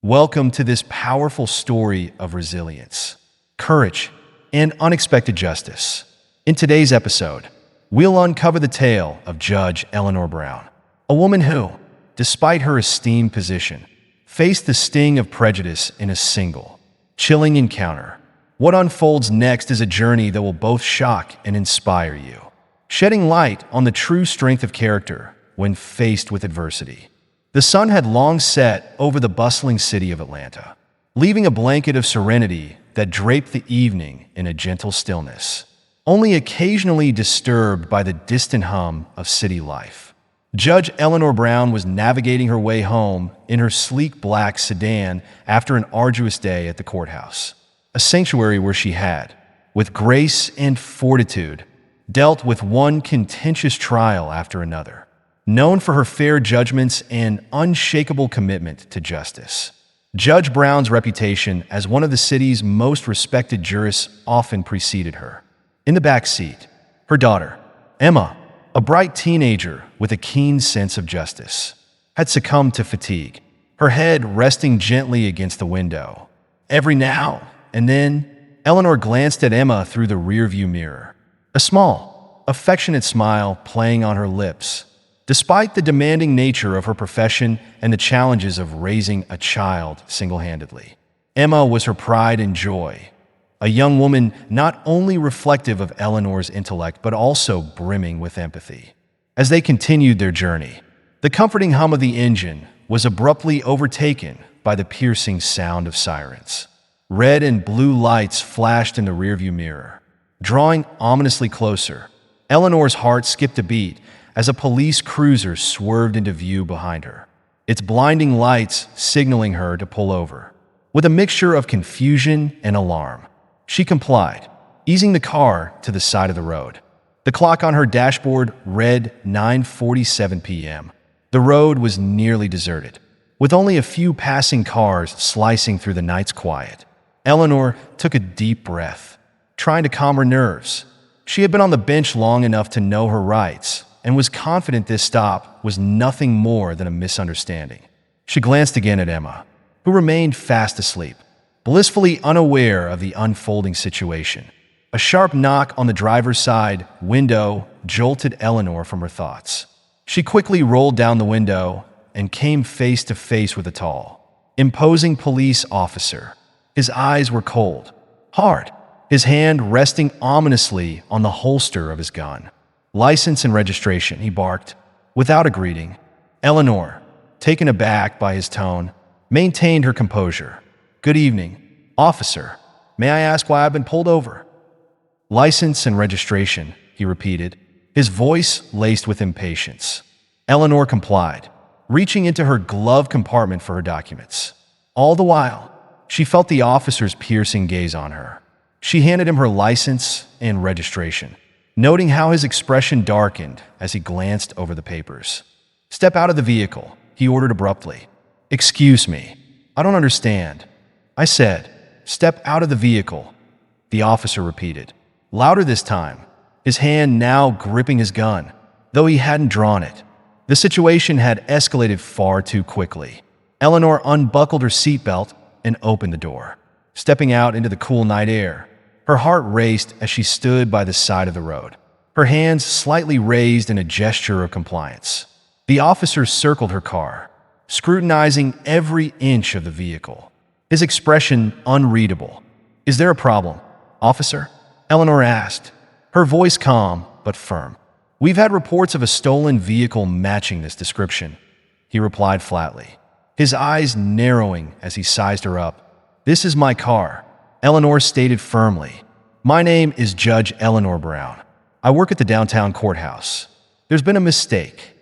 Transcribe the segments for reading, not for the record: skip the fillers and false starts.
Welcome to this powerful story of resilience, courage, and unexpected justice. In today's episode, we'll uncover the tale of Judge Eleanor Brown, a woman who, despite her esteemed position, faced the sting of prejudice in a single, chilling encounter. What unfolds next is a journey that will both shock and inspire you, shedding light on the true strength of character when faced with adversity. The sun had long set over the bustling city of Atlanta, leaving a blanket of serenity that draped the evening in a gentle stillness, only occasionally disturbed by the distant hum of city life. Judge Eleanor Brown was navigating her way home in her sleek black sedan after an arduous day at the courthouse, a sanctuary where she had, with grace and fortitude, dealt with one contentious trial after another. Known for her fair judgments and unshakable commitment to justice, Judge Brown's reputation as one of the city's most respected jurists often preceded her. In the back seat, her daughter, Emma, a bright teenager with a keen sense of justice, had succumbed to fatigue, her head resting gently against the window. Every now and then, Eleanor glanced at Emma through the rearview mirror, a small, affectionate smile playing on her lips. Despite the demanding nature of her profession and the challenges of raising a child single-handedly, Emma was her pride and joy, a young woman not only reflective of Eleanor's intellect but also brimming with empathy. As they continued their journey, the comforting hum of the engine was abruptly overtaken by the piercing sound of sirens. Red and blue lights flashed in the rearview mirror, drawing ominously closer. Eleanor's heart skipped a beat as a police cruiser swerved into view behind her, its blinding lights signaling her to pull over. With a mixture of confusion and alarm, she complied, easing the car to the side of the road. The clock on her dashboard read 9:47 p.m. The road was nearly deserted, with only a few passing cars slicing through the night's quiet. Eleanor took a deep breath, trying to calm her nerves. She had been on the bench long enough to know her rights, and was confident this stop was nothing more than a misunderstanding. She glanced again at Emma, who remained fast asleep, blissfully unaware of the unfolding situation. A sharp knock on the driver's side window jolted Eleanor from her thoughts. She quickly rolled down the window and came face to face with a tall, imposing police officer. His eyes were cold, hard, his hand resting ominously on the holster of his gun. "License and registration," he barked, without a greeting. Eleanor, taken aback by his tone, maintained her composure. "Good evening, officer. May I ask why I've been pulled over?" "License and registration," he repeated, his voice laced with impatience. Eleanor complied, reaching into her glove compartment for her documents. All the while, she felt the officer's piercing gaze on her. She handed him her license and registration, noting how his expression darkened as he glanced over the papers. "Step out of the vehicle," he ordered abruptly. "Excuse me, I don't understand." "I said, step out of the vehicle," the officer repeated, louder this time, his hand now gripping his gun, though he hadn't drawn it. The situation had escalated far too quickly. Eleanor unbuckled her seatbelt and opened the door, stepping out into the cool night air. Her heart raced as she stood by the side of the road, her hands slightly raised in a gesture of compliance. The officer circled her car, scrutinizing every inch of the vehicle, his expression unreadable. "Is there a problem, officer?" Eleanor asked, her voice calm but firm. "We've had reports of a stolen vehicle matching this description," he replied flatly, his eyes narrowing as he sized her up. "This is my car," Eleanor stated firmly. "My name is Judge Eleanor Brown. I work at the downtown courthouse. There's been a mistake."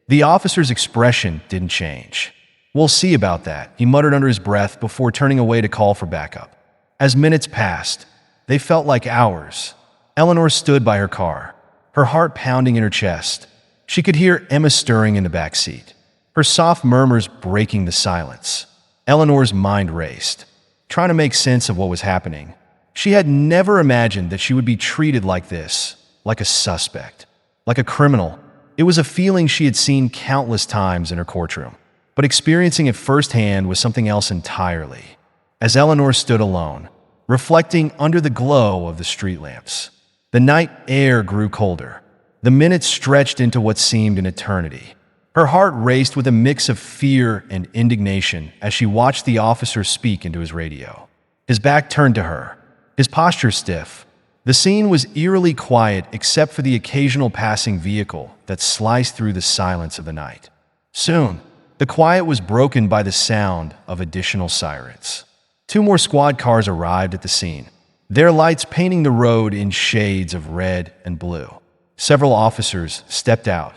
The officer's expression didn't change. "We'll see about that," he muttered under his breath before turning away to call for backup. As minutes passed, they felt like hours. Eleanor stood by her car, her heart pounding in her chest. She could hear Emma stirring in the back seat, her soft murmurs breaking the silence. Eleanor's mind raced, trying to make sense of what was happening. She had never imagined that she would be treated like this, like a suspect, like a criminal. It was a feeling she had seen countless times in her courtroom. but experiencing it firsthand was something else entirely. As Eleanor stood alone, reflecting under the glow of the street lamps, the night air grew colder. The minutes stretched into what seemed an eternity. Her heart raced with a mix of fear and indignation as she watched the officer speak into his radio. His back turned to her, his posture stiff. The scene was eerily quiet except for the occasional passing vehicle that sliced through the silence of the night. Soon, the quiet was broken by the sound of additional sirens. 2 more squad cars arrived at the scene, their lights painting the road in shades of red and blue. Several officers stepped out,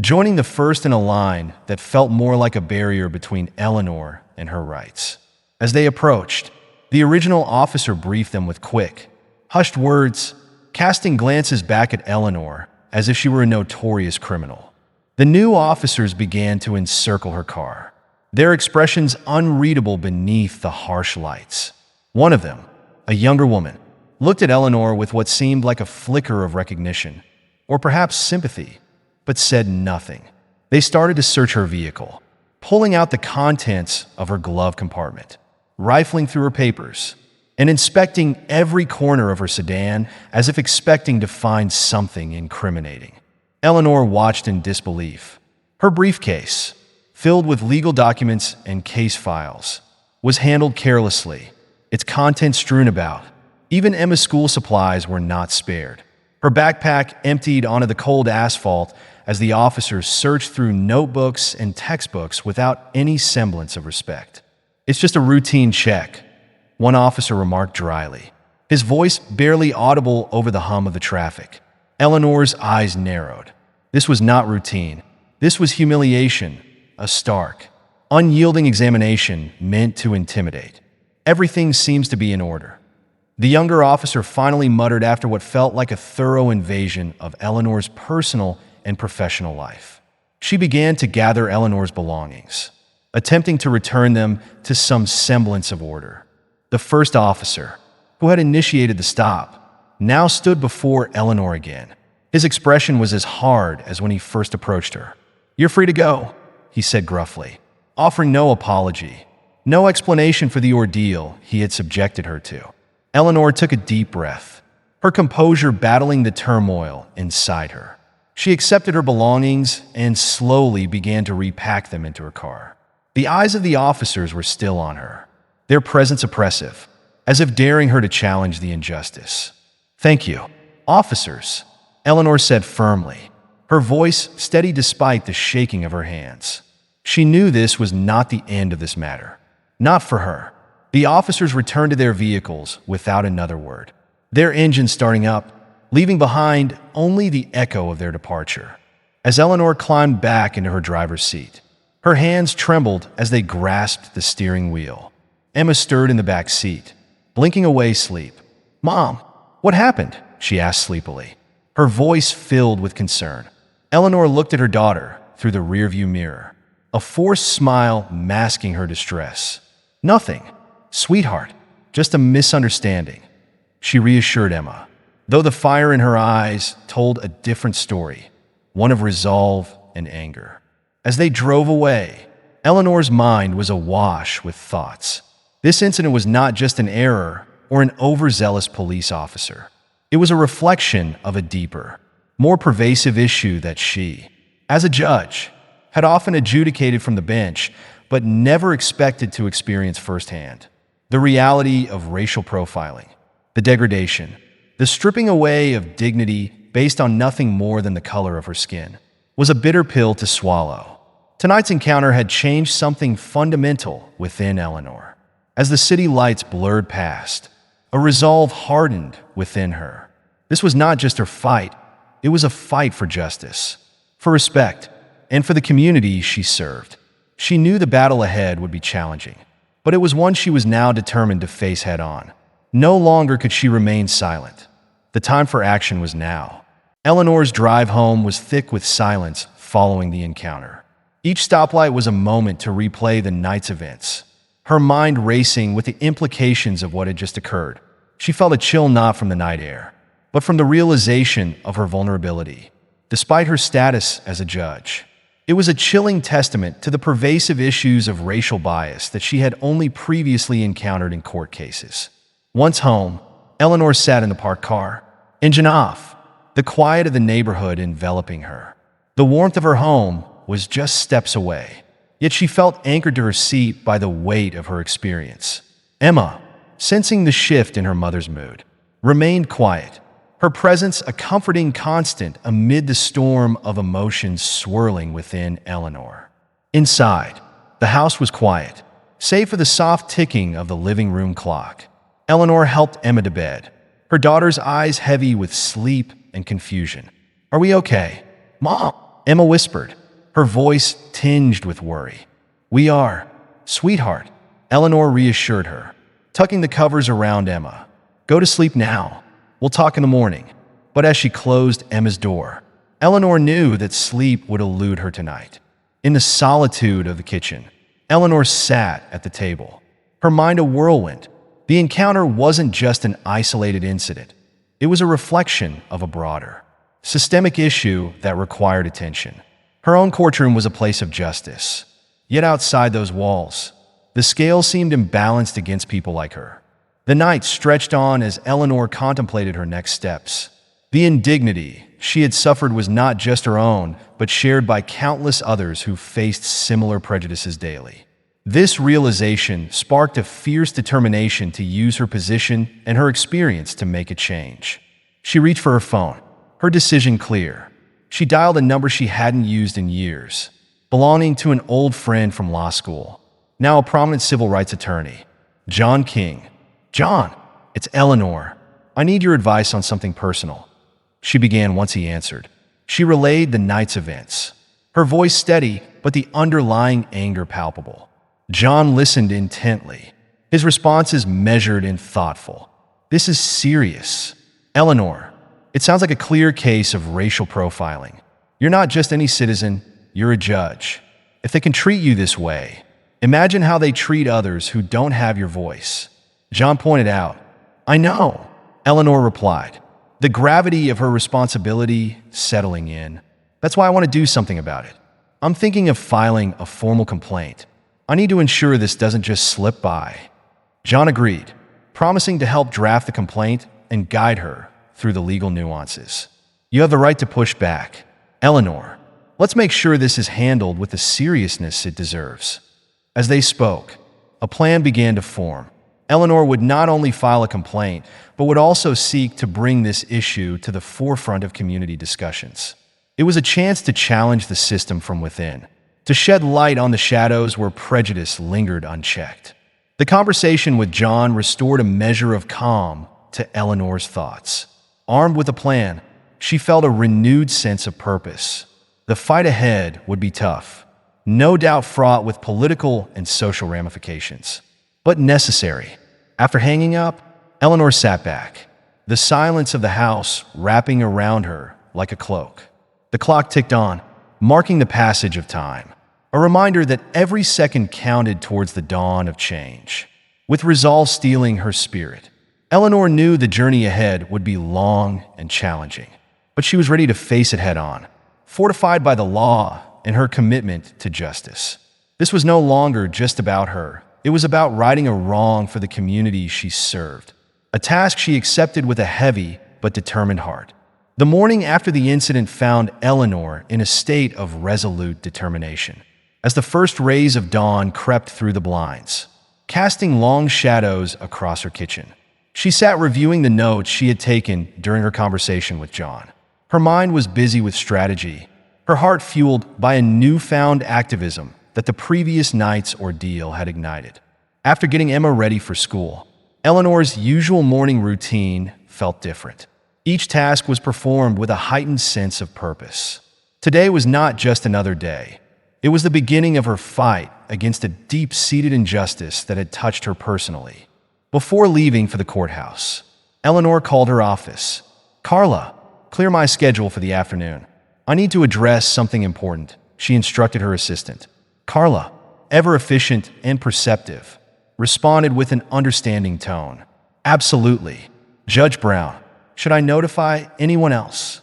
joining the first in a line that felt more like a barrier between Eleanor and her rights. As they approached, the original officer briefed them with quick, hushed words, casting glances back at Eleanor as if she were a notorious criminal. The new officers began to encircle her car, their expressions unreadable beneath the harsh lights. One of them, a younger woman, looked at Eleanor with what seemed like a flicker of recognition, or perhaps sympathy, but said nothing. They started to search her vehicle, pulling out the contents of her glove compartment, rifling through her papers, and inspecting every corner of her sedan as if expecting to find something incriminating. Eleanor watched in disbelief. Her briefcase, filled with legal documents and case files, was handled carelessly, its contents strewn about. Even Emma's school supplies were not spared. Her backpack emptied onto the cold asphalt as the officers searched through notebooks and textbooks without any semblance of respect. "It's just a routine check," one officer remarked dryly, his voice barely audible over the hum of the traffic. Eleanor's eyes narrowed. This was not routine. This was humiliation, a stark, unyielding examination meant to intimidate. "Everything seems to be in order." The younger officer finally muttered after what felt like a thorough invasion of Eleanor's personal and professional life. She began to gather Eleanor's belongings, attempting to return them to some semblance of order. The first officer, who had initiated the stop, now stood before Eleanor again. His expression was as hard as when he first approached her. "You're free to go," he said gruffly, offering no apology, no explanation for the ordeal he had subjected her to. Eleanor took a deep breath, her composure battling the turmoil inside her. She accepted her belongings and slowly began to repack them into her car. The eyes of the officers were still on her, their presence oppressive, as if daring her to challenge the injustice. "Thank you, officers," Eleanor said firmly, her voice steady despite the shaking of her hands. She knew this was not the end of this matter. Not for her. The officers returned to their vehicles without another word, their engines starting up, leaving behind only the echo of their departure. As Eleanor climbed back into her driver's seat, her hands trembled as they grasped the steering wheel. Emma stirred in the back seat, blinking away sleep. "Mom, what happened?" she asked sleepily, her voice filled with concern. Eleanor looked at her daughter through the rearview mirror, a forced smile masking her distress. "Nothing, sweetheart, just a misunderstanding," she reassured Emma, though the fire in her eyes told a different story, one of resolve and anger. As they drove away, Eleanor's mind was awash with thoughts. This incident was not just an error or an overzealous police officer. It was a reflection of a deeper, more pervasive issue that she, as a judge, had often adjudicated from the bench, but never expected to experience firsthand. The reality of racial profiling, the degradation, the stripping away of dignity based on nothing more than the color of her skin, was a bitter pill to swallow. Tonight's encounter had changed something fundamental within Eleanor. As the city lights blurred past, a resolve hardened within her. This was not just her fight, it was a fight for justice, for respect, and for the community she served. She knew the battle ahead would be challenging, but it was one she was now determined to face head-on. No longer could she remain silent. The time for action was now. Eleanor's drive home was thick with silence following the encounter. Each stoplight was a moment to replay the night's events, her mind racing with the implications of what had just occurred. She felt a chill not from the night air, but from the realization of her vulnerability. Despite her status as a judge, It was a chilling testament to the pervasive issues of racial bias that she had only previously encountered in court cases. Once home, Eleanor sat in the parked car, engine off, the quiet of the neighborhood enveloping her. The warmth of her home was just steps away, yet she felt anchored to her seat by the weight of her experience. Emma, sensing the shift in her mother's mood, remained quiet, her presence a comforting constant amid the storm of emotions swirling within Eleanor. Inside, the house was quiet, save for the soft ticking of the living room clock. Eleanor helped Emma to bed, her daughter's eyes heavy with sleep and confusion. "Are we okay, Mom?" Emma whispered, her voice tinged with worry. "We are, sweetheart," Eleanor reassured her, tucking the covers around Emma. "Go to sleep now. We'll talk in the morning." But as she closed Emma's door, Eleanor knew that sleep would elude her tonight. In the solitude of the kitchen, Eleanor sat at the table, her mind a whirlwind. The encounter wasn't just an isolated incident. It was a reflection of a broader, systemic issue that required attention. Her own courtroom was a place of justice. Yet outside those walls, the scale seemed imbalanced against people like her. The night stretched on as Eleanor contemplated her next steps. The indignity she had suffered was not just her own, but shared by countless others who faced similar prejudices daily. This realization sparked a fierce determination to use her position and her experience to make a change. She reached for her phone, her decision clear. She dialed a number she hadn't used in years, belonging to an old friend from law school, now a prominent civil rights attorney, John King. "John, it's Eleanor. I need your advice on something personal," she began once he answered. She relayed the night's events, her voice steady but the underlying anger palpable. John listened intently, his responses measured and thoughtful. "This is serious. Eleanor, it sounds like a clear case of racial profiling. You're not just any citizen, you're a judge. If they can treat you this way, imagine how they treat others who don't have your voice." John pointed out. "I know," Eleanor replied, the gravity of her responsibility settling in. "That's why I want to do something about it. I'm thinking of filing a formal complaint. I need to ensure this doesn't just slip by." John agreed, promising to help draft the complaint and guide her through the legal nuances. "You have the right to push back, Eleanor. Let's make sure this is handled with the seriousness it deserves." As they spoke, a plan began to form. Eleanor would not only file a complaint, but would also seek to bring this issue to the forefront of community discussions. It was a chance to challenge the system from within, to shed light on the shadows where prejudice lingered unchecked. The conversation with John restored a measure of calm to Eleanor's thoughts. Armed with a plan, she felt a renewed sense of purpose. The fight ahead would be tough, no doubt fraught with political and social ramifications, but necessary. After hanging up, Eleanor sat back, the silence of the house wrapping around her like a cloak. The clock ticked on, marking the passage of time, a reminder that every second counted towards the dawn of change. With resolve stealing her spirit, Eleanor knew the journey ahead would be long and challenging, but she was ready to face it head-on, fortified by the law and her commitment to justice. This was no longer just about her. It was about righting a wrong for the community she served, a task she accepted with a heavy but determined heart. The morning after the incident found Eleanor in a state of resolute determination. As the first rays of dawn crept through the blinds, casting long shadows across her kitchen, she sat reviewing the notes she had taken during her conversation with John. Her mind was busy with strategy, her heart fueled by a newfound activism that the previous night's ordeal had ignited. After getting Emma ready for school, Eleanor's usual morning routine felt different. Each task was performed with a heightened sense of purpose. Today was not just another day. It was the beginning of her fight against a deep-seated injustice that had touched her personally. Before leaving for the courthouse, Eleanor called her office. "Carla, clear my schedule for the afternoon. I need to address something important," she instructed her assistant. Carla, ever efficient and perceptive, responded with an understanding tone. "Absolutely. Judge Brown, should I notify anyone else?"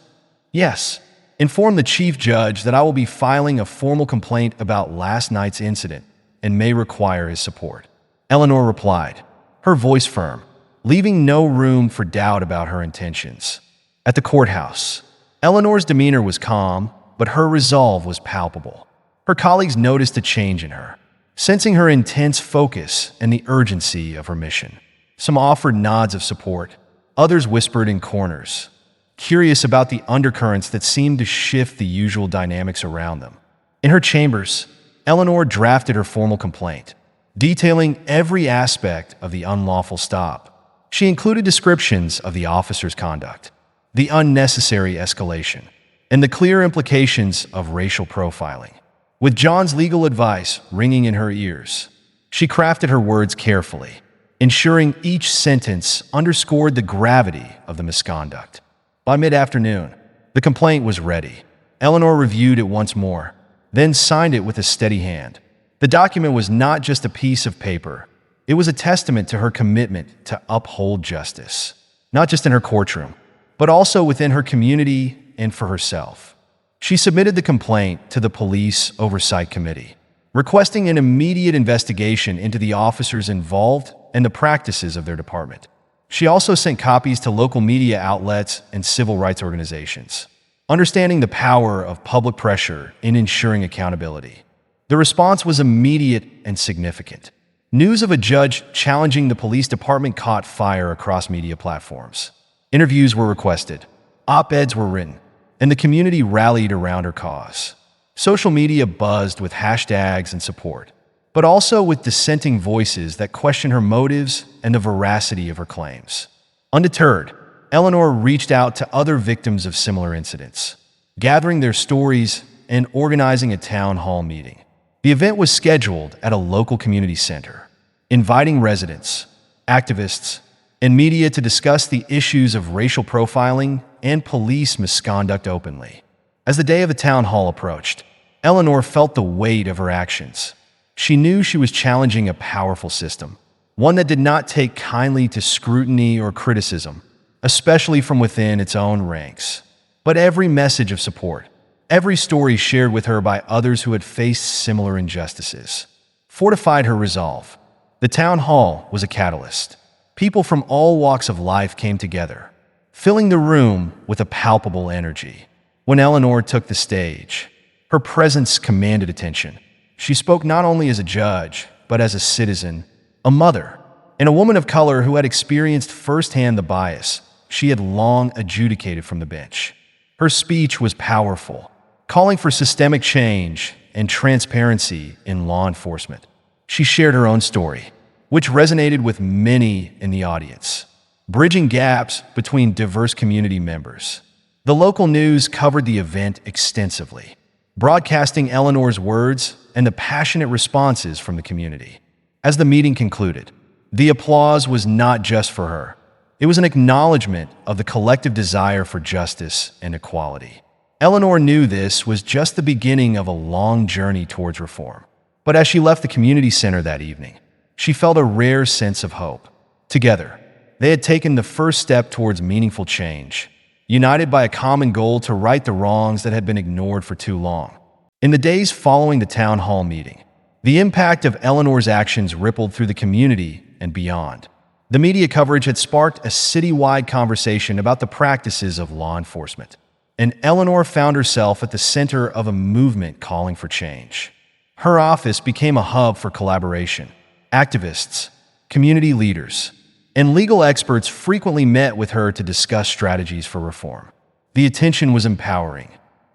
"Yes. Inform the chief judge that I will be filing a formal complaint about last night's incident and may require his support." Eleanor replied, her voice firm, leaving no room for doubt about her intentions. At the courthouse, Eleanor's demeanor was calm, but her resolve was palpable. Her colleagues noticed a change in her, sensing her intense focus and the urgency of her mission. Some offered nods of support, others whispered in corners, curious about the undercurrents that seemed to shift the usual dynamics around them. In her chambers, Eleanor drafted her formal complaint, detailing every aspect of the unlawful stop. She included descriptions of the officer's conduct, the unnecessary escalation, and the clear implications of racial profiling. With John's legal advice ringing in her ears, she crafted her words carefully, ensuring each sentence underscored the gravity of the misconduct. By mid-afternoon, the complaint was ready. Eleanor reviewed it once more, then signed it with a steady hand. The document was not just a piece of paper. It was a testament to her commitment to uphold justice, not just in her courtroom, but also within her community and for herself. She submitted the complaint to the Police Oversight Committee, requesting an immediate investigation into the officers involved and the practices of their department. She also sent copies to local media outlets and civil rights organizations, understanding the power of public pressure in ensuring accountability. The response was immediate and significant. News of a judge challenging the police department caught fire across media platforms. Interviews were requested, op-eds were written, and the community rallied around her cause. Social media buzzed with hashtags and support, but also with dissenting voices that questioned her motives and the veracity of her claims. Undeterred, Eleanor reached out to other victims of similar incidents, gathering their stories and organizing a town hall meeting. The event was scheduled at a local community center, inviting residents, activists, and media to discuss the issues of racial profiling and police misconduct openly. As the day of the town hall approached, Eleanor felt the weight of her actions. She knew she was challenging a powerful system, one that did not take kindly to scrutiny or criticism, especially from within its own ranks. But every message of support, every story shared with her by others who had faced similar injustices, fortified her resolve. The town hall was a catalyst. People from all walks of life came together, filling the room with a palpable energy. When Eleanor took the stage, her presence commanded attention. She spoke not only as a judge, but as a citizen, a mother, and a woman of color who had experienced firsthand the bias she had long adjudicated from the bench. Her speech was powerful, calling for systemic change and transparency in law enforcement. She shared her own story, which resonated with many in the audience, bridging gaps between diverse community members. The local news covered the event extensively, broadcasting Eleanor's words and the passionate responses from the community. As the meeting concluded, the applause was not just for her. It was an acknowledgement of the collective desire for justice and equality. Eleanor knew this was just the beginning of a long journey towards reform. But as she left the community center that evening, she felt a rare sense of hope. Together, they had taken the first step towards meaningful change, united by a common goal to right the wrongs that had been ignored for too long. In the days following the town hall meeting, the impact of Eleanor's actions rippled through the community and beyond. The media coverage had sparked a citywide conversation about the practices of law enforcement, and Eleanor found herself at the center of a movement calling for change. Her office became a hub for collaboration. Activists, community leaders, and legal experts frequently met with her to discuss strategies for reform. The attention was empowering,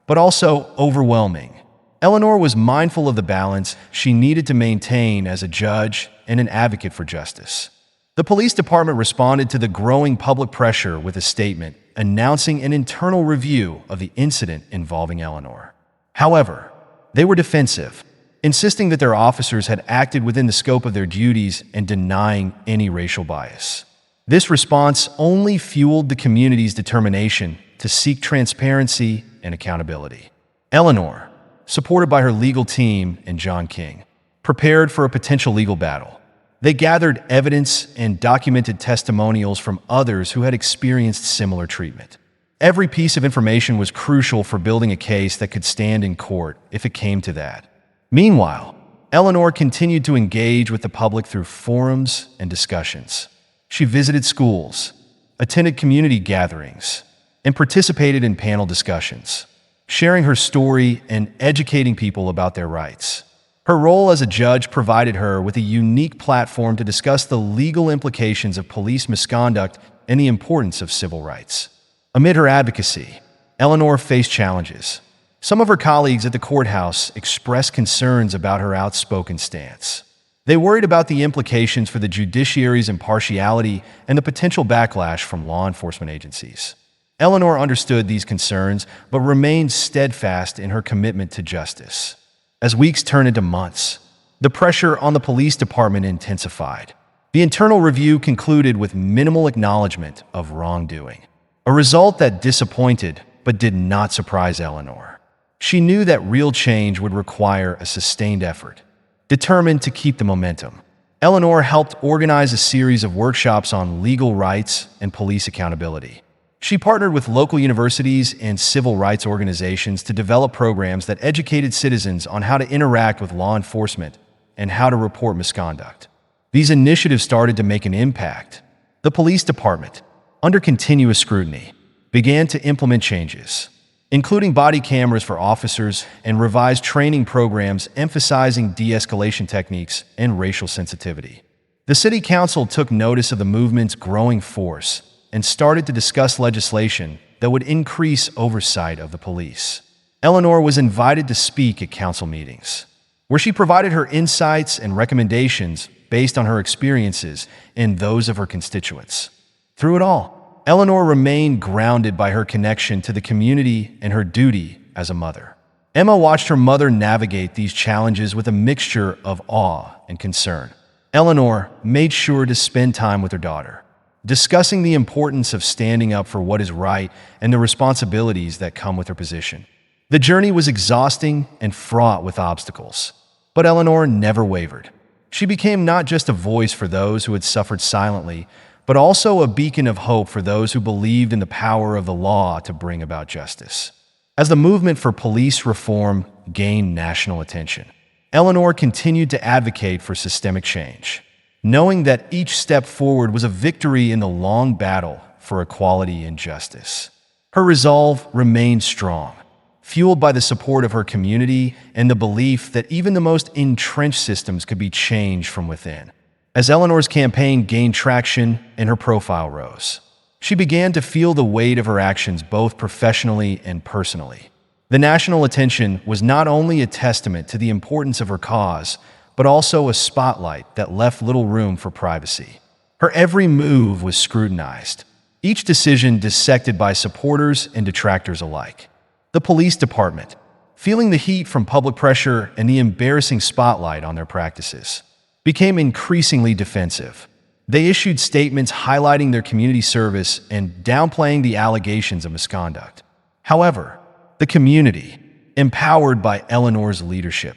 but also overwhelming. Eleanor was mindful of the balance she needed to maintain as a judge and an advocate for justice. The police department responded to the growing public pressure with a statement announcing an internal review of the incident involving Eleanor. However, they were defensive, insisting that their officers had acted within the scope of their duties and denying any racial bias. This response only fueled the community's determination to seek transparency and accountability. Eleanor, supported by her legal team and John King, prepared for a potential legal battle. They gathered evidence and documented testimonials from others who had experienced similar treatment. Every piece of information was crucial for building a case that could stand in court if it came to that. Meanwhile, Eleanor continued to engage with the public through forums and discussions. She visited schools, attended community gatherings, and participated in panel discussions, sharing her story and educating people about their rights. Her role as a judge provided her with a unique platform to discuss the legal implications of police misconduct and the importance of civil rights. Amid her advocacy, Eleanor faced challenges. Some of her colleagues at the courthouse expressed concerns about her outspoken stance. They worried about the implications for the judiciary's impartiality and the potential backlash from law enforcement agencies. Eleanor understood these concerns but remained steadfast in her commitment to justice. As weeks turned into months, the pressure on the police department intensified. The internal review concluded with minimal acknowledgement of wrongdoing, a result that disappointed but did not surprise Eleanor. She knew that real change would require a sustained effort. Determined to keep the momentum, Eleanor helped organize a series of workshops on legal rights and police accountability. She partnered with local universities and civil rights organizations to develop programs that educated citizens on how to interact with law enforcement and how to report misconduct. These initiatives started to make an impact. The police department, under continuous scrutiny, began to implement changes, including body cameras for officers and revised training programs emphasizing de-escalation techniques and racial sensitivity. The city council took notice of the movement's growing force and started to discuss legislation that would increase oversight of the police. Eleanor was invited to speak at council meetings, where she provided her insights and recommendations based on her experiences and those of her constituents. Through it all, Eleanor remained grounded by her connection to the community and her duty as a mother. Emma watched her mother navigate these challenges with a mixture of awe and concern. Eleanor made sure to spend time with her daughter, discussing the importance of standing up for what is right and the responsibilities that come with her position. The journey was exhausting and fraught with obstacles, but Eleanor never wavered. She became not just a voice for those who had suffered silently, but also a beacon of hope for those who believed in the power of the law to bring about justice. As the movement for police reform gained national attention, Eleanor continued to advocate for systemic change, knowing that each step forward was a victory in the long battle for equality and justice. Her resolve remained strong, fueled by the support of her community and the belief that even the most entrenched systems could be changed from within. As Eleanor's campaign gained traction and her profile rose, she began to feel the weight of her actions both professionally and personally. The national attention was not only a testament to the importance of her cause, but also a spotlight that left little room for privacy. Her every move was scrutinized, each decision dissected by supporters and detractors alike. The police department, feeling the heat from public pressure and the embarrassing spotlight on their practices, became increasingly defensive. They issued statements highlighting their community service and downplaying the allegations of misconduct. However, the community, empowered by Eleanor's leadership,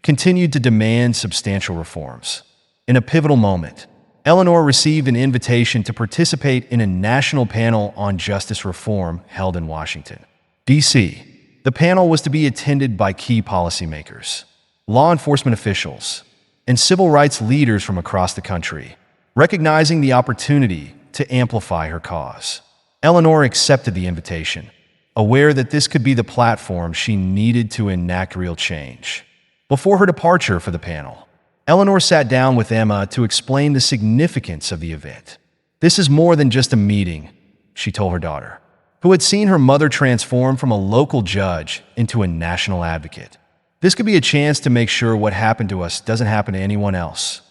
continued to demand substantial reforms. In a pivotal moment, Eleanor received an invitation to participate in a national panel on justice reform held in Washington, D.C. The panel was to be attended by key policymakers, law enforcement officials, and civil rights leaders from across the country, recognizing the opportunity to amplify her cause. Eleanor accepted the invitation, aware that this could be the platform she needed to enact real change. Before her departure for the panel, Eleanor sat down with Emma to explain the significance of the event. "This is more than just a meeting," she told her daughter, who had seen her mother transform from a local judge into a national advocate. "This could be a chance to make sure what happened to us doesn't happen to anyone else."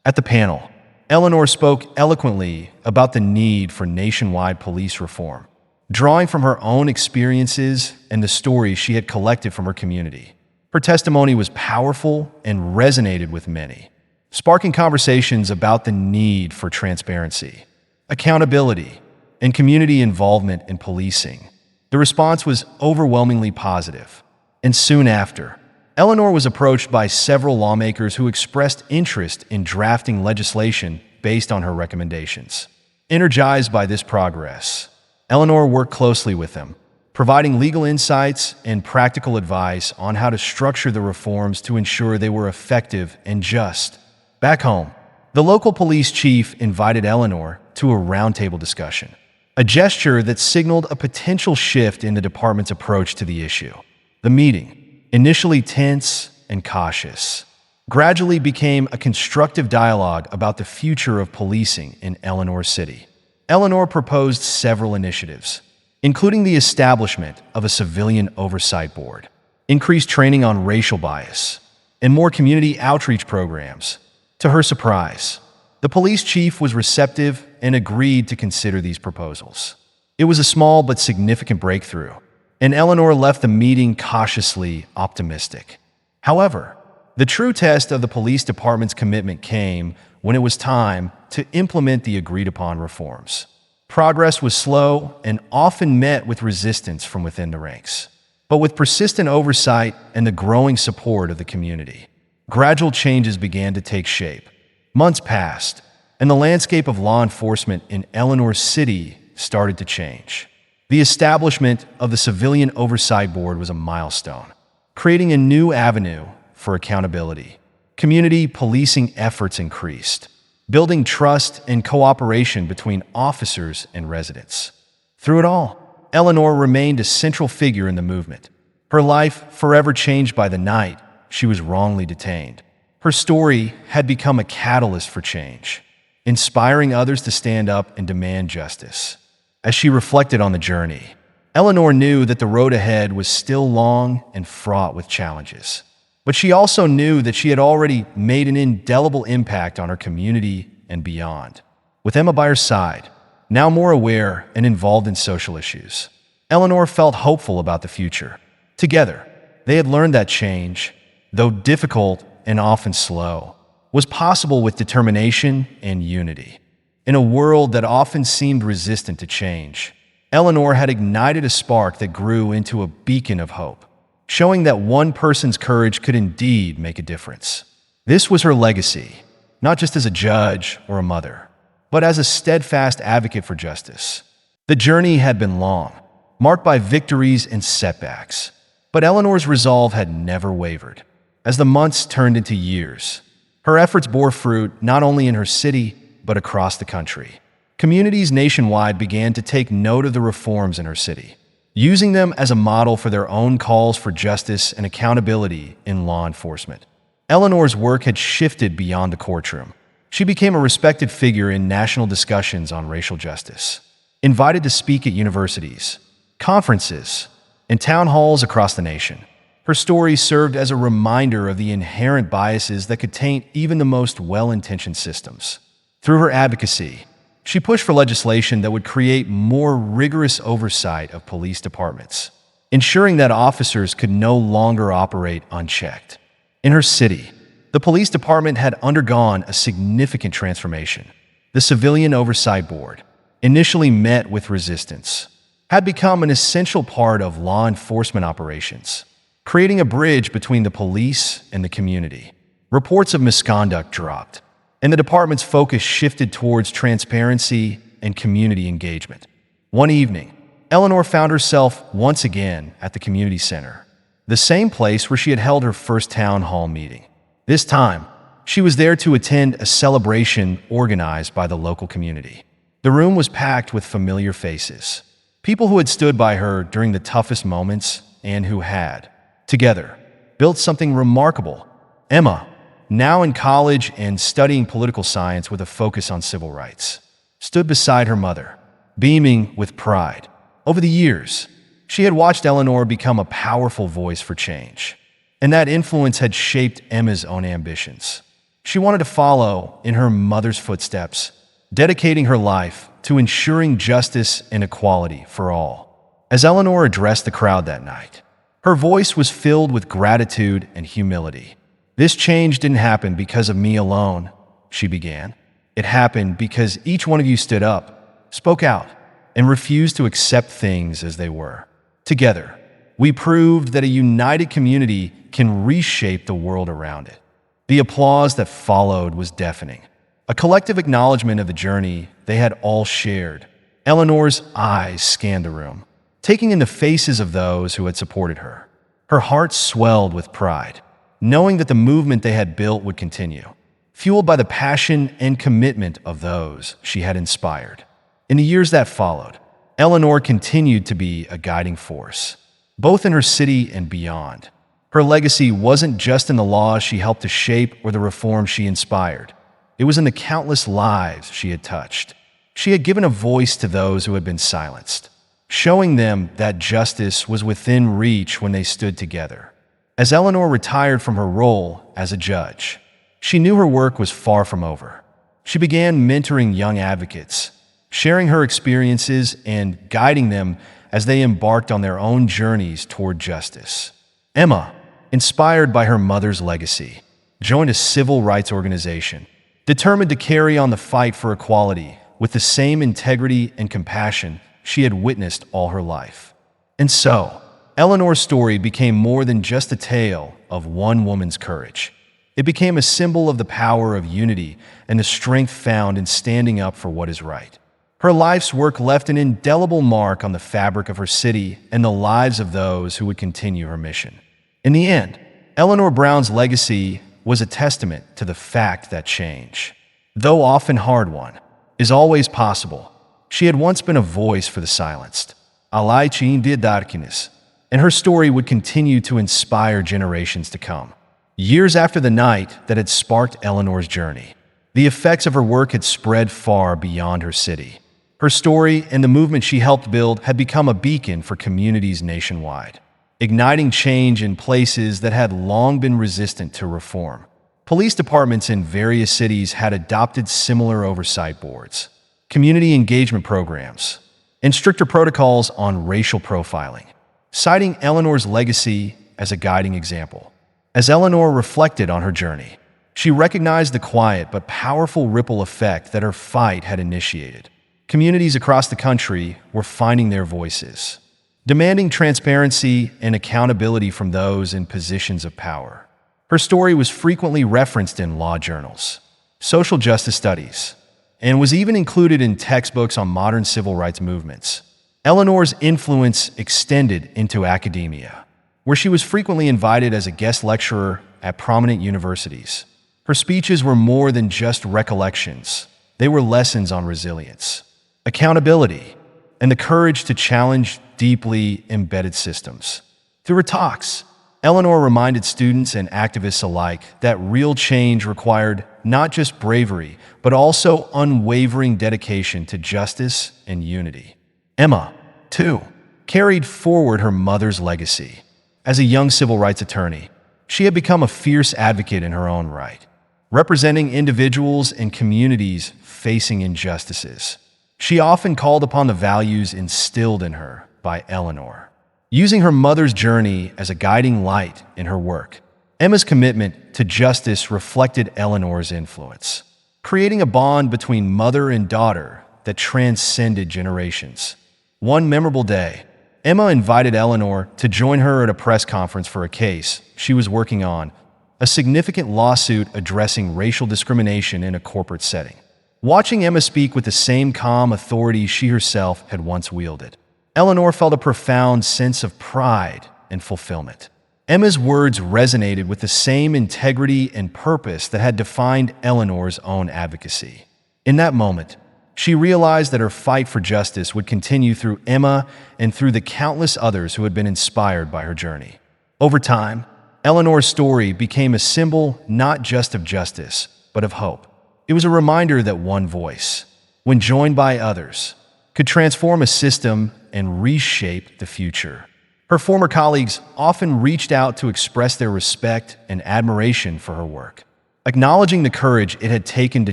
At the panel, Eleanor spoke eloquently about the need for nationwide police reform, drawing from her own experiences and the stories she had collected from her community. Her testimony was powerful and resonated with many, sparking conversations about the need for transparency, accountability, and community involvement in policing. The response was overwhelmingly positive, and soon after, Eleanor was approached by several lawmakers who expressed interest in drafting legislation based on her recommendations. Energized by this progress, Eleanor worked closely with them, providing legal insights and practical advice on how to structure the reforms to ensure they were effective and just. Back home, the local police chief invited Eleanor to a roundtable discussion, a gesture that signaled a potential shift in the department's approach to the issue. The meeting, initially tense and cautious, gradually became a constructive dialogue about the future of policing in Eleanor City. Eleanor proposed several initiatives, including the establishment of a civilian oversight board, increased training on racial bias, and more community outreach programs. To her surprise, the police chief was receptive and agreed to consider these proposals. It was a small but significant breakthrough, and Eleanor left the meeting cautiously optimistic. However, the true test of the police department's commitment came when it was time to implement the agreed-upon reforms. Progress was slow and often met with resistance from within the ranks. But with persistent oversight and the growing support of the community, gradual changes began to take shape. Months passed, and the landscape of law enforcement in Eleanor City started to change. The establishment of the Civilian Oversight Board was a milestone, creating a new avenue for accountability. Community policing efforts increased, building trust and cooperation between officers and residents. Through it all, Eleanor remained a central figure in the movement. Her life forever changed by the night she was wrongly detained. Her story had become a catalyst for change, inspiring others to stand up and demand justice. As she reflected on the journey, Eleanor knew that the road ahead was still long and fraught with challenges. But she also knew that she had already made an indelible impact on her community and beyond. With Emma by her side, now more aware and involved in social issues, Eleanor felt hopeful about the future. Together, they had learned that change, though difficult and often slow, was possible with determination and unity. In a world that often seemed resistant to change, Eleanor had ignited a spark that grew into a beacon of hope, showing that one person's courage could indeed make a difference. This was her legacy, not just as a judge or a mother, but as a steadfast advocate for justice. The journey had been long, marked by victories and setbacks, but Eleanor's resolve had never wavered. As the months turned into years, her efforts bore fruit not only in her city, but across the country. Communities nationwide began to take note of the reforms in her city, using them as a model for their own calls for justice and accountability in law enforcement. Eleanor's work had shifted beyond the courtroom. She became a respected figure in national discussions on racial justice, invited to speak at universities, conferences, and town halls across the nation. Her story served as a reminder of the inherent biases that could taint even the most well-intentioned systems. Through her advocacy, she pushed for legislation that would create more rigorous oversight of police departments, ensuring that officers could no longer operate unchecked. In her city, the police department had undergone a significant transformation. The Civilian Oversight Board, initially met with resistance, had become an essential part of law enforcement operations, creating a bridge between the police and the community. Reports of misconduct dropped, and the department's focus shifted towards transparency and community engagement. One evening, Eleanor found herself once again at the community center, the same place where she had held her first town hall meeting. This time, she was there to attend a celebration organized by the local community. The room was packed with familiar faces, people who had stood by her during the toughest moments and who had, together, built something remarkable. Emma, now in college and studying political science with a focus on civil rights, stood beside her mother, beaming with pride. Over the years, she had watched Eleanor become a powerful voice for change, and that influence had shaped Emma's own ambitions. She wanted to follow in her mother's footsteps, dedicating her life to ensuring justice and equality for all. As Eleanor addressed the crowd that night, her voice was filled with gratitude and humility. "This change didn't happen because of me alone," she began. "It happened because each one of you stood up, spoke out, and refused to accept things as they were. Together, we proved that a united community can reshape the world around it." The applause that followed was deafening, a collective acknowledgement of the journey they had all shared. Eleanor's eyes scanned the room, taking in the faces of those who had supported her. Her heart swelled with pride, knowing that the movement they had built would continue, fueled by the passion and commitment of those she had inspired. In the years that followed, Eleanor continued to be a guiding force, both in her city and beyond. Her legacy wasn't just in the laws she helped to shape or the reforms she inspired. It was in the countless lives she had touched. She had given a voice to those who had been silenced, showing them that justice was within reach when they stood together. As Eleanor retired from her role as a judge, she knew her work was far from over. She began mentoring young advocates, sharing her experiences and guiding them as they embarked on their own journeys toward justice. Emma, inspired by her mother's legacy, joined a civil rights organization, determined to carry on the fight for equality with the same integrity and compassion she had witnessed all her life. And so, Eleanor's story became more than just a tale of one woman's courage. It became a symbol of the power of unity and the strength found in standing up for what is right. Her life's work left an indelible mark on the fabric of her city and the lives of those who would continue her mission. In the end, Eleanor Brown's legacy was a testament to the fact that change, though often hard one, is always possible. She had once been a voice for the silenced, a light in the darkness, and her story would continue to inspire generations to come. Years after the night that had sparked Eleanor's journey, the effects of her work had spread far beyond her city. Her story and the movement she helped build had become a beacon for communities nationwide, igniting change in places that had long been resistant to reform. Police departments in various cities had adopted similar oversight boards, community engagement programs, and stricter protocols on racial profiling, citing Eleanor's legacy as a guiding example. As Eleanor reflected on her journey, she recognized the quiet but powerful ripple effect that her fight had initiated. Communities across the country were finding their voices, demanding transparency and accountability from those in positions of power. Her story was frequently referenced in law journals, social justice studies, and was even included in textbooks on modern civil rights movements. Eleanor's influence extended into academia, where she was frequently invited as a guest lecturer at prominent universities. Her speeches were more than just recollections. They were lessons on resilience, accountability, and the courage to challenge deeply embedded systems. Through her talks, Eleanor reminded students and activists alike that real change required not just bravery, but also unwavering dedication to justice and unity. Emma, too, carried forward her mother's legacy. As a young civil rights attorney, she had become a fierce advocate in her own right, representing individuals and communities facing injustices. She often called upon the values instilled in her by Eleanor, using her mother's journey as a guiding light in her work. Emma's commitment to justice reflected Eleanor's influence, creating a bond between mother and daughter that transcended generations. One memorable day, Emma invited Eleanor to join her at a press conference for a case she was working on, a significant lawsuit addressing racial discrimination in a corporate setting. Watching Emma speak with the same calm authority she herself had once wielded, Eleanor felt a profound sense of pride and fulfillment. Emma's words resonated with the same integrity and purpose that had defined Eleanor's own advocacy. In that moment, she realized that her fight for justice would continue through Emma and through the countless others who had been inspired by her journey. Over time, Eleanor's story became a symbol not just of justice, but of hope. It was a reminder that one voice, when joined by others, could transform a system and reshape the future. Her former colleagues often reached out to express their respect and admiration for her work, acknowledging the courage it had taken to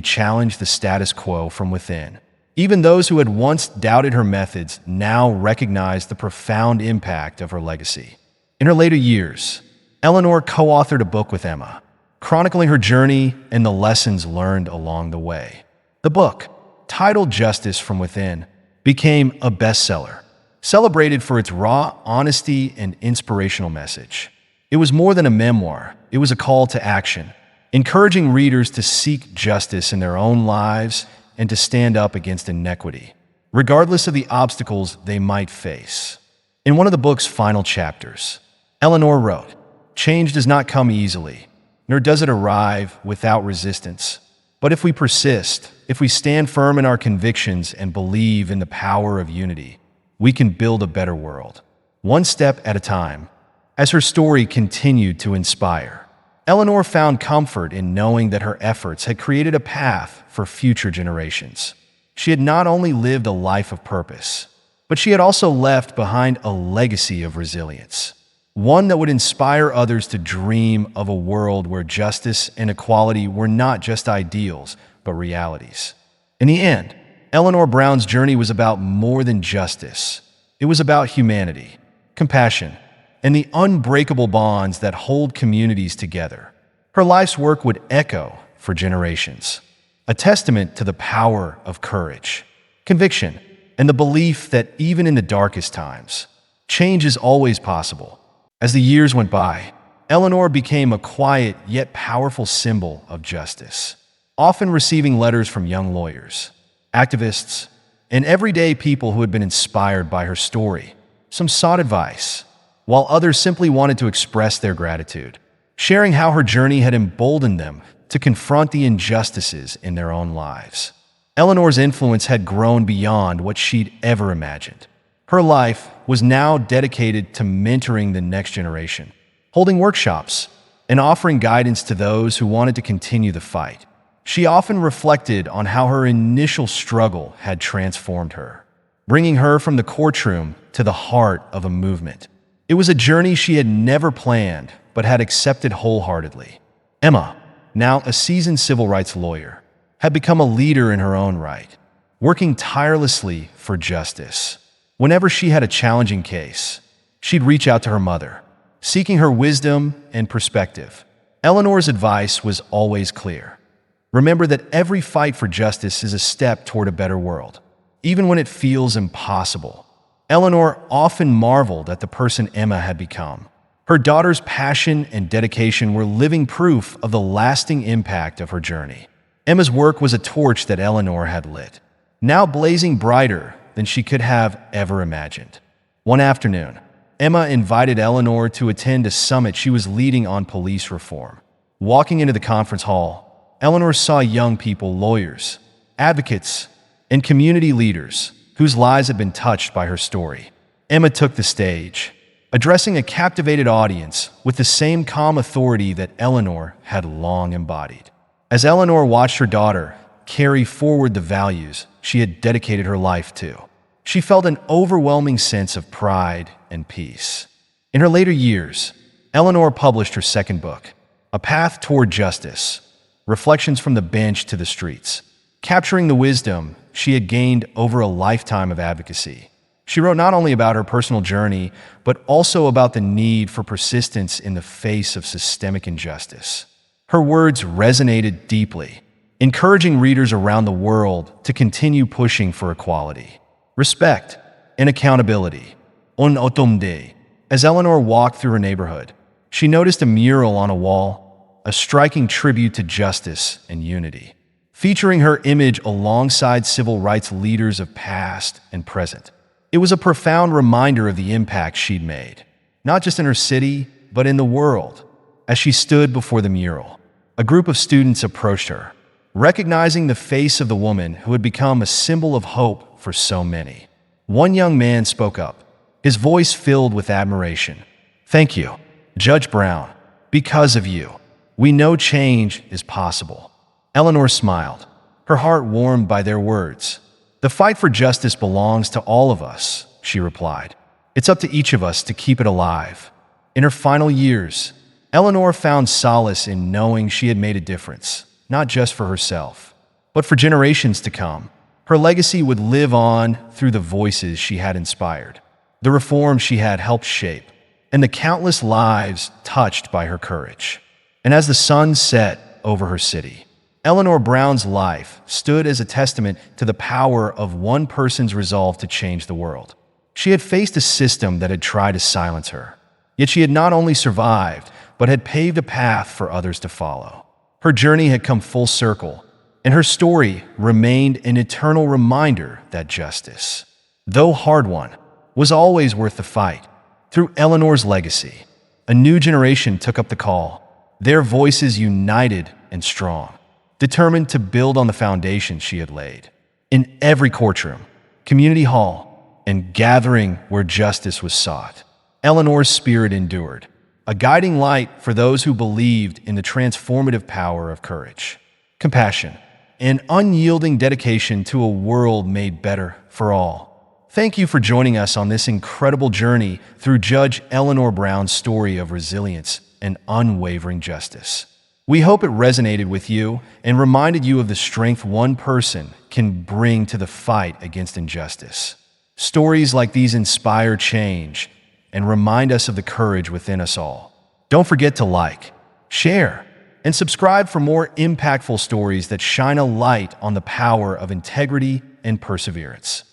challenge the status quo from within. Even those who had once doubted her methods now recognized the profound impact of her legacy. In her later years, Eleanor co-authored a book with Emma, chronicling her journey and the lessons learned along the way. The book, titled Justice from Within, became a bestseller, celebrated for its raw honesty and inspirational message. It was more than a memoir, it was a call to action, encouraging readers to seek justice in their own lives and to stand up against inequity. regardless of the obstacles they might face. In one of the book's final chapters, Eleanor wrote, "Change does not come easily, nor does it arrive without resistance. But if we persist, if we stand firm in our convictions and believe in the power of unity, we can build a better world, one step at a time." As her story continued to inspire, Eleanor found comfort in knowing that her efforts had created a path for future generations. She had not only lived a life of purpose, but she had also left behind a legacy of resilience, one that would inspire others to dream of a world where justice and equality were not just ideals, but realities. In the end, Eleanor Brown's journey was about more than justice. It was about humanity, compassion, and the unbreakable bonds that hold communities together. Her life's work would echo for generations, a testament to the power of courage, conviction, and the belief that even in the darkest times, change is always possible. As the years went by, Eleanor became a quiet yet powerful symbol of justice, often receiving letters from young lawyers, activists, and everyday people who had been inspired by her story. Some sought advice, while others simply wanted to express their gratitude, sharing how her journey had emboldened them to confront the injustices in their own lives. Eleanor's influence had grown beyond what she'd ever imagined. Her life was now dedicated to mentoring the next generation, holding workshops, and offering guidance to those who wanted to continue the fight. She often reflected on how her initial struggle had transformed her, bringing her from the courtroom to the heart of a movement. It was a journey she had never planned, but had accepted wholeheartedly. Emma, now a seasoned civil rights lawyer, had become a leader in her own right, working tirelessly for justice. Whenever she had a challenging case, she'd reach out to her mother, seeking her wisdom and perspective. Eleanor's advice was always clear. Remember that every fight for justice is a step toward a better world, even when it feels impossible. Eleanor often marveled at the person Emma had become. Her daughter's passion and dedication were living proof of the lasting impact of her journey. Emma's work was a torch that Eleanor had lit, now blazing brighter than she could have ever imagined. One afternoon, Emma invited Eleanor to attend a summit she was leading on police reform. Walking into the conference hall, Eleanor saw young people, lawyers, advocates, and community leaders whose lives had been touched by her story. Emma took the stage, addressing a captivated audience with the same calm authority that Eleanor had long embodied. As Eleanor watched her daughter carry forward the values she had dedicated her life to, she felt an overwhelming sense of pride and peace. In her later years, Eleanor published her second book, A Path Toward Justice: Reflections from the Bench to the Streets, capturing the wisdom she had gained over a lifetime of advocacy. She wrote not only about her personal journey, but also about the need for persistence in the face of systemic injustice. Her words resonated deeply, encouraging readers around the world to continue pushing for equality, respect, and accountability. On autumn day, as Eleanor walked through her neighborhood, she noticed a mural on a wall, a striking tribute to justice and unity, featuring her image alongside civil rights leaders of past and present. It was a profound reminder of the impact she'd made, not just in her city, but in the world. As she stood before the mural, a group of students approached her, recognizing the face of the woman who had become a symbol of hope for so many. One young man spoke up, his voice filled with admiration. "Thank you, Judge Brown. Because of you, we know change is possible." Eleanor smiled, her heart warmed by their words. "The fight for justice belongs to all of us," she replied. "It's up to each of us to keep it alive." In her final years, Eleanor found solace in knowing she had made a difference, not just for herself, but for generations to come. Her legacy would live on through the voices she had inspired, the reforms she had helped shape, and the countless lives touched by her courage. And as the sun set over her city, Eleanor Brown's life stood as a testament to the power of one person's resolve to change the world. She had faced a system that had tried to silence her, yet she had not only survived, but had paved a path for others to follow. Her journey had come full circle, and her story remained an eternal reminder that justice, though hard won, was always worth the fight. Through Eleanor's legacy, a new generation took up the call, their voices united and strong, determined to build on the foundation she had laid. In every courtroom, community hall, and gathering where justice was sought, Eleanor's spirit endured, a guiding light for those who believed in the transformative power of courage, compassion, and unyielding dedication to a world made better for all. Thank you for joining us on this incredible journey through Judge Eleanor Brown's story of resilience and unwavering justice. We hope it resonated with you and reminded you of the strength one person can bring to the fight against injustice. Stories like these inspire change and remind us of the courage within us all. Don't forget to like, share, and subscribe for more impactful stories that shine a light on the power of integrity and perseverance.